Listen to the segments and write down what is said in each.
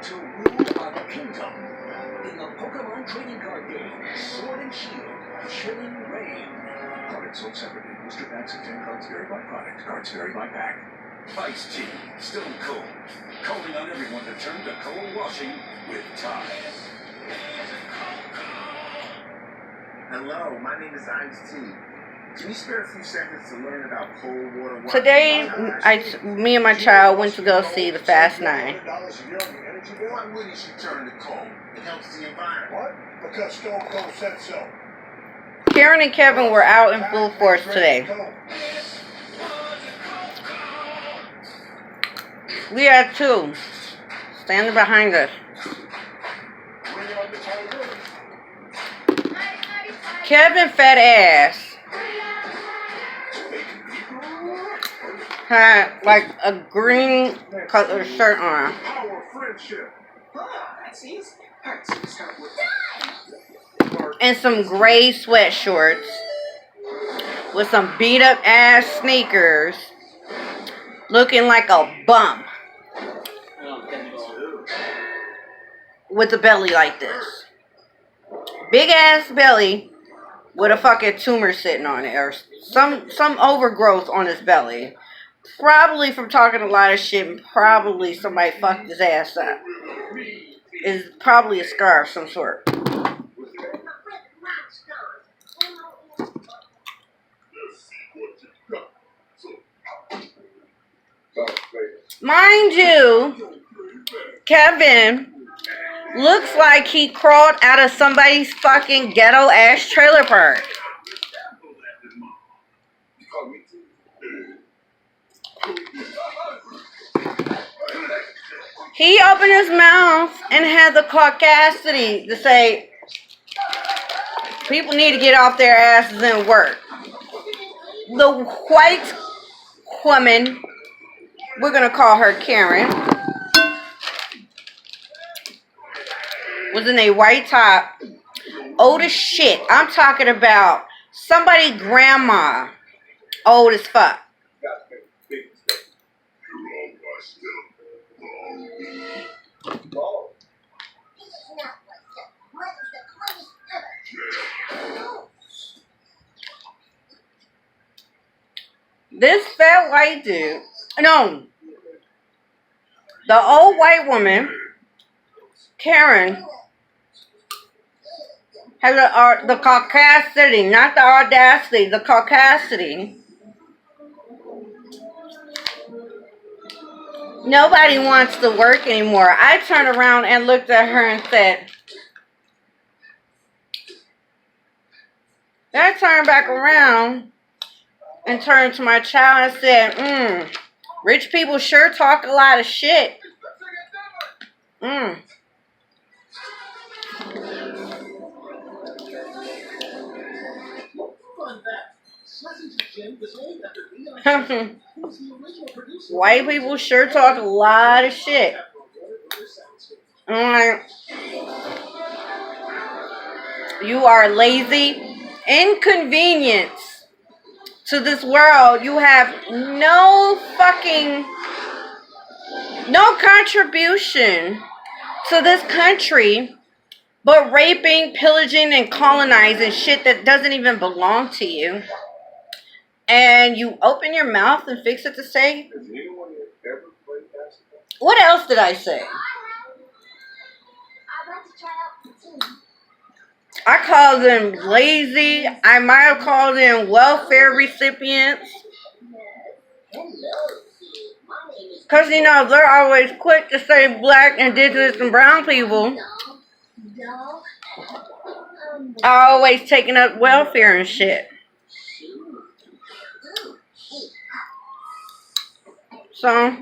To rule a kingdom in the Pokemon trading card game, Sword and Shield, Chilling Reign. Products sold separately. Booster packs and 10 cards vary by product. Cards vary by pack. Ice Tea, Stone Cold. Calling on everyone to turn to cold washing with Tide. Hello, my name is Ice Tea. Can you spare a few seconds to learn about cold water? Today, me and my child went to go see the Fast 9. Why wouldn't you turn to cold? It helps the environment. What? Because Stone Cold said so. Karen and Kevin were out in full force today. We had two standing behind us. Kevin fat ass had like a green color shirt on. And some gray sweat shorts with some beat up ass sneakers, looking like a bum with a belly like this. Big ass belly with a fucking tumor sitting on it, or some overgrowth on his belly. Probably from talking a lot of shit, and probably somebody fucked his ass up. It's probably a scar of some sort. Mind you, Kevin looks like he crawled out of somebody's fucking ghetto ass trailer park. He opened his mouth and had the caucasity to say, people need to get off their asses and work. The white woman, we're going to call her Karen, was in a white top, old as shit. I'm talking about somebody grandma, old as fuck. This fat white dude, no, the old white woman, Karen, has the caucasity, not the audacity, the caucasity. Nobody wants to work anymore. I turned around and looked at her and said, then I turned back around and turned to my child and said, rich people sure talk a lot of shit. White people sure talk a lot of shit. I'm like, you are lazy, inconvenience to this world. You have no contribution to this country but raping, pillaging, and colonizing shit that doesn't even belong to you. And you open your mouth and fix it to say, what else did I say? I called them lazy. I might have called them welfare recipients. Because, you know, they're always quick to say black, indigenous, and brown people are always taking up welfare and shit. So,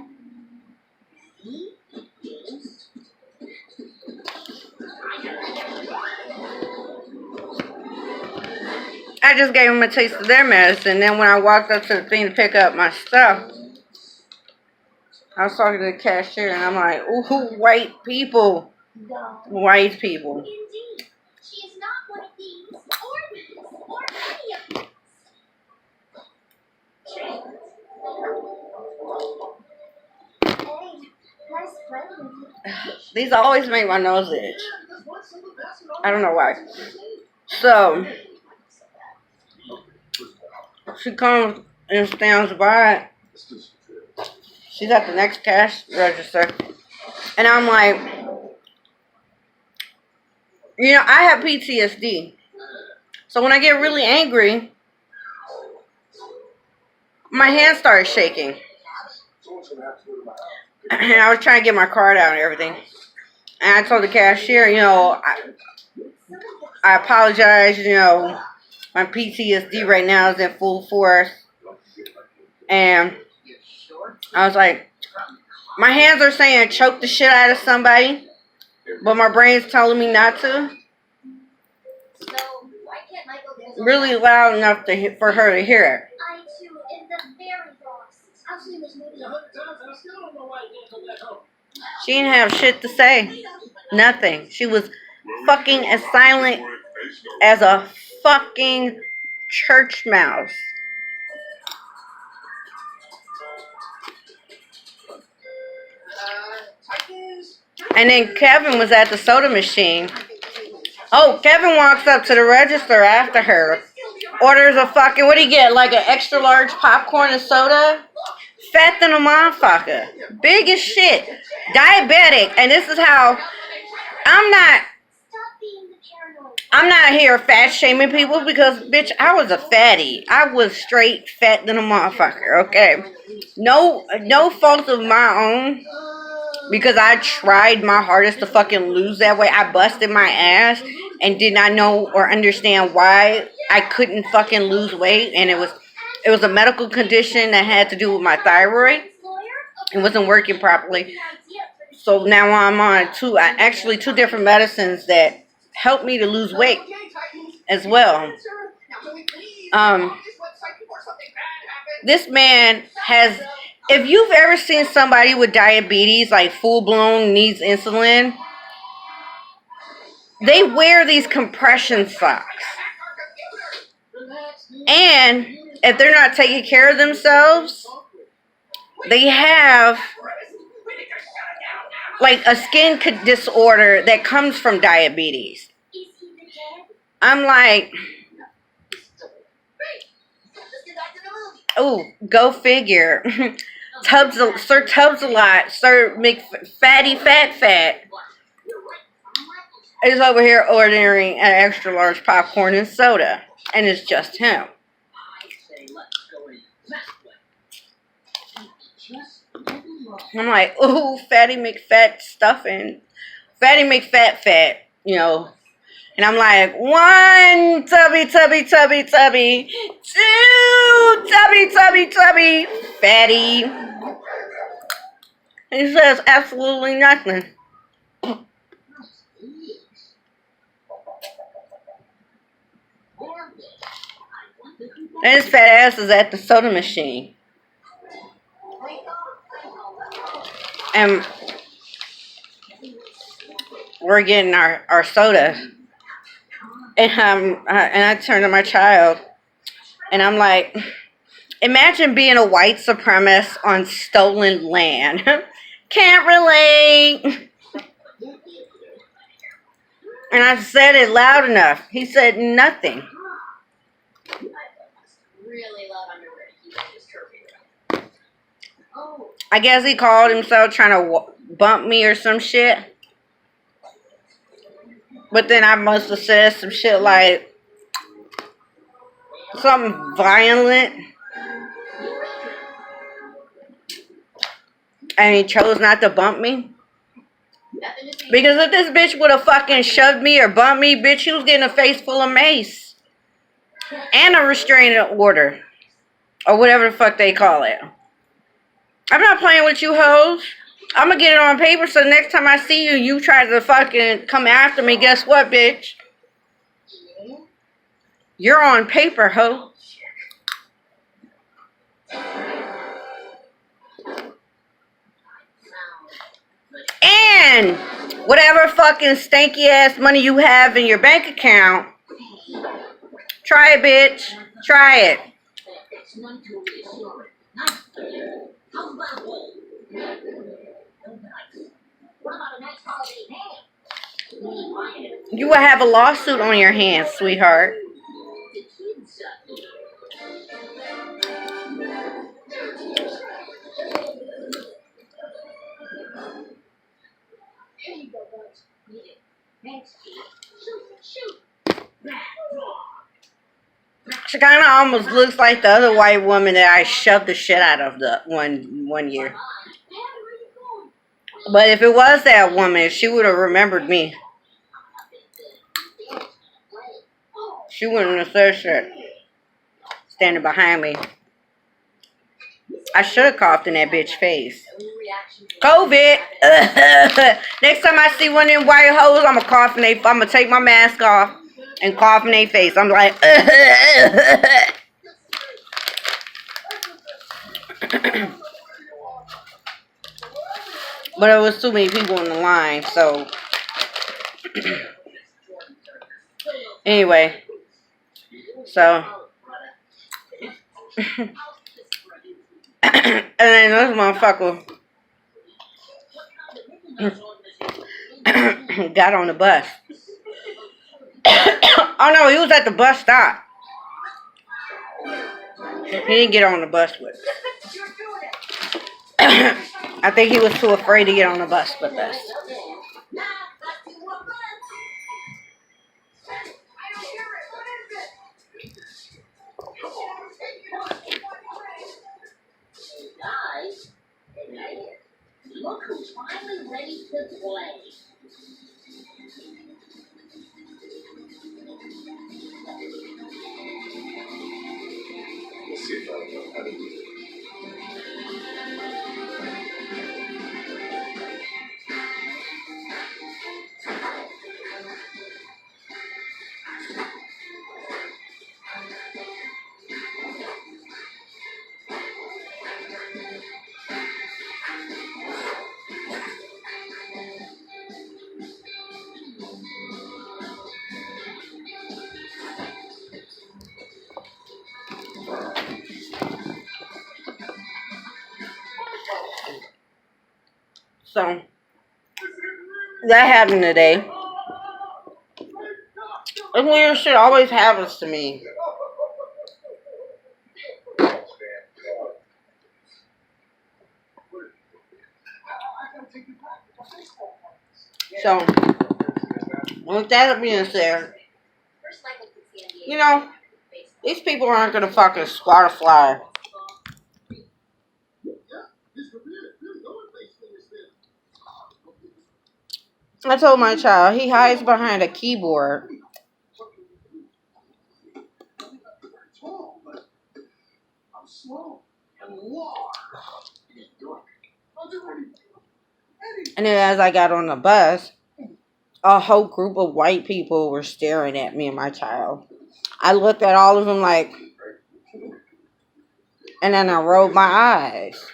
I just gave them a taste of their medicine. Then when I walked up to the thing to pick up my stuff, I was talking to the cashier and I'm like, ooh, white people. White people. She is not one of these, or any of these. These always make my nose itch. I don't know why. So she comes and stands by. She's at the next cash register. And I'm like, you know, I have PTSD. So when I get really angry, my hands started shaking. And I was trying to get my card out and everything. And I told the cashier, you know, I apologize, you know, my PTSD right now is in full force. And I was like, my hands are saying choke the shit out of somebody, but my brain's telling me not to. Really loud enough for her to hear it. I too am the very boss. Actually, there's maybe She didn't have shit to say. Nothing. She was fucking as silent as a fucking church mouse. And then Kevin was at the soda machine. Oh, Kevin walks up to the register after her. Orders a fucking, what do you get? Like an extra large popcorn and soda? Fat than a motherfucker. Big as shit. Diabetic. And this is how, I'm not here fat shaming people because, bitch, I was a fatty. I was straight fat than a motherfucker, okay? No fault of my own. Because I tried my hardest to fucking lose that weight. I busted my ass and did not know or understand why I couldn't fucking lose weight. And it was a medical condition that had to do with my thyroid. It wasn't working properly. So now I'm on two different medicines that help me to lose weight as well. This man has, if you've ever seen somebody with diabetes, like full-blown needs insulin, they wear these compression socks. And if they're not taking care of themselves, they have like a skin disorder that comes from diabetes. I'm like, oh, go figure. Sir Tubbs-a-lot, Sir McFatty Fat is over here ordering an extra large popcorn and soda. And it's just him. I'm like, ooh, Fatty McFat stuffing. Fatty McFat, you know. And I'm like, 1 tubby. 2 tubby, fatty. And he says absolutely nothing. And his fat ass is at the soda machine. And we're getting our soda. And I turn to my child. And I'm like, imagine being a white supremacist on stolen land. Can't relate. And I said it loud enough. He said nothing. I guess he called himself trying to bump me or some shit. But then I must have said some shit like something violent. And he chose not to bump me. Because if this bitch would have fucking shoved me or bumped me, bitch, he was getting a face full of mace. And a restraining order. Or whatever the fuck they call it. I'm not playing with you hoes. I'm gonna get it on paper so next time I see you, you try to fucking come after me. Guess what, bitch? You're on paper, ho. And whatever fucking stanky ass money you have in your bank account, try it, bitch. Try it. What about a nice holiday ham? You will have a lawsuit on your hands, sweetheart. She kind of almost looks like the other white woman that I shoved the shit out of the one year. But if it was that woman, she would have remembered me. She wouldn't have said shit. Standing behind me. I should have coughed in that bitch face. COVID. Next time I see one of them white hoes, I'm gonna take my mask off and cough in their face. I'm like, but it was too many people in the line, so anyway, so and then this motherfucker got on the bus. Oh no, he was at the bus stop. He didn't get on the bus with us. I think he was too afraid to get on the bus with us. Guys, look who's finally ready to play. We'll see if I know how to do it. So that happened today. This weird shit always happens to me. So with that being said, you know, these people aren't gonna fucking squat or fly. I told my child he hides behind a keyboard. And then as I got on the bus, a whole group of white people were staring at me and my child. I looked at all of them like, and then I rolled my eyes.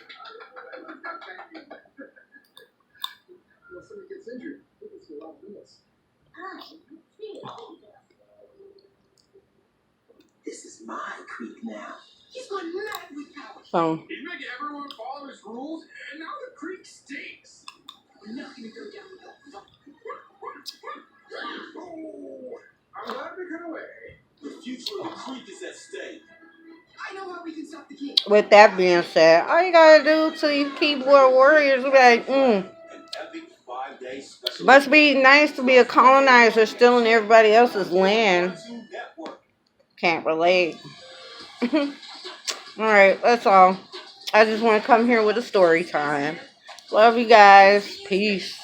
This is my creek now. He's gone mad with power. So He's making everyone follow his rules, and now the creek stinks. We're not gonna go down with that. Oh, I'm glad we got away. The future of the creek is at stake. I know how we can stop the king. with that being said, all you gotta do to these keyboard warriors be like, An epic 5-day special must be nice to be a colonizer stealing everybody else's land. network. Can't relate. Alright, that's all. I just want to come here with a story time. Love you guys. Peace.